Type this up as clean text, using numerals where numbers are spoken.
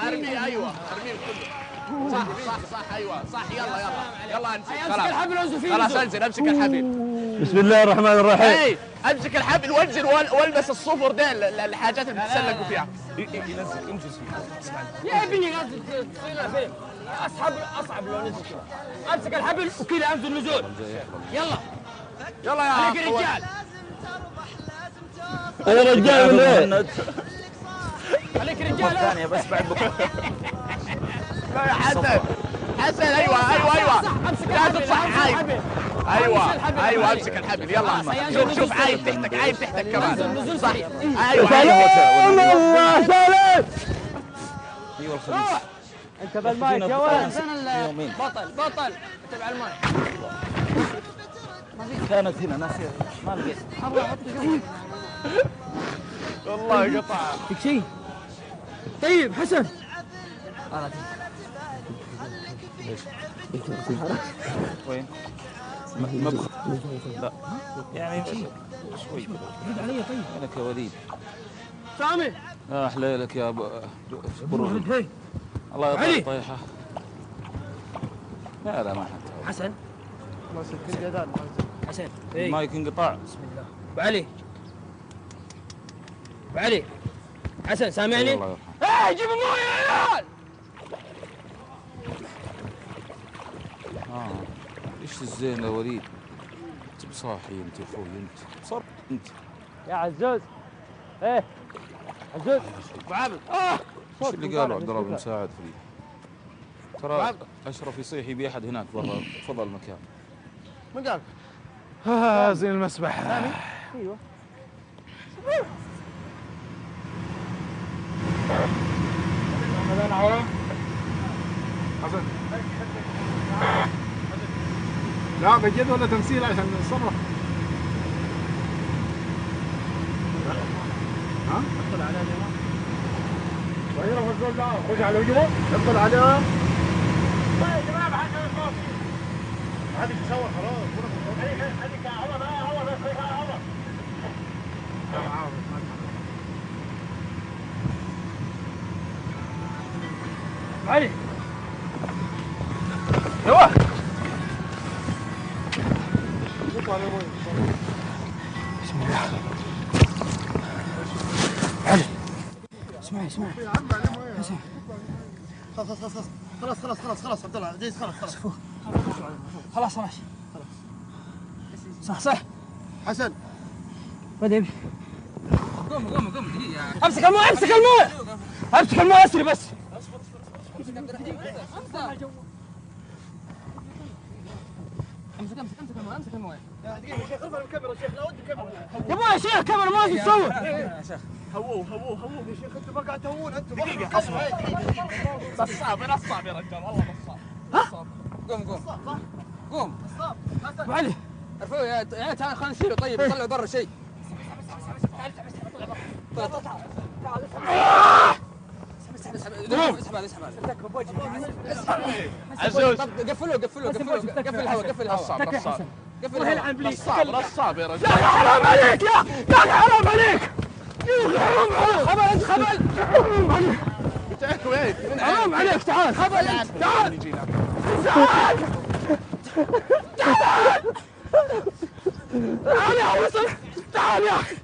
ارمي ايوه ارمي كله. صح صح صح ايوه صح. يلا امسك. امسك الحبل وانزل فيه. خلاص انزل امسك الحبل. بسم الله الرحمن الرحيم. اي امسك الحبل وانزل والبس الصفر ده الحاجات اللي بتتسلقوا فيها. ينزل انجز فيه. يا ابني نزل فين؟ اصعب لو نزل كذا. امسك الحبل وكذا انزل نزول. يلا يلا يا عليك رجال. انا رجال من ايه؟ عليك رجال ثانية بس بعد بكره. لا يا حسن. حسن ايوه. لا تصح عايد. ايوه امسك الحبل. يلا شوف عايد تحتك كمان. صح ايوه. الله سلام. ايوه الخميس. انت بالمايك يا ولد. فين بطل تبع المايك. كانت هنا ناسي ما لقيت. والله قطع. فيك شيء؟ طيب حسن. وين؟ مبخ. لا يعني شوي. رد علي طيب. لك يا وليد. سامي. احلى لك يا برو. هي. الله يطول طيحه. لا ما حد. حسن. حسن. المايك انقطع. بسم الله. ابو علي. ابو علي. حسن سامعني؟ الله يرحمه. جيبوا مويه يا عيال. ايش الزين يا وليد؟ انت بصاحي انت يا اخوي انت صرت انت يا عزوز. ايه عزوز. ابو عابد. ايش اللي قالوا عبد الله بن مساعد فريد؟ ترى اشرف يصيح يبي احد هناك برا فضل المكان. من قال؟ زين المسبح. سامي. ايوه. حسن لا بجد ولا تمثيل عشان نتصرف؟ ها؟ ادخل على اليمين. وهنا الزول ده خش على وجهه ادخل عليها. طيب يا جماعه بحاجه هذه تصور خلاص. هذيك عمر علي. ايوه. بسم الله. علي. اسمعي حسن. خلاص عبد الله عزيز خلاص صح حسن. بدي قوم دقيقة. امسك المويه اسري بس. امسك المويه. دقيقة يا شيخ ارفع الكاميرا يا شيخ. لا ودي الكاميرا. يا ابوي يا شيخ كاميرا ما في تصور. يا شيخ هووه يا شيخ. انتم ما قاعد تهوون انتم. دقيقة نصاب يا رجال والله نصاب. قوم ابو علي. ارفعوا يا عيال. تعال خلينا نشيله. طيب طلعوا برا شيء. اسحب عزوز. قفلوا قفل الهواء. نصاب يا رجال. حرام عليك يا حرام عليك. خبل انت وين؟ حرام عليك. تعال خبل تعال يا وصل. تعال يا اخي.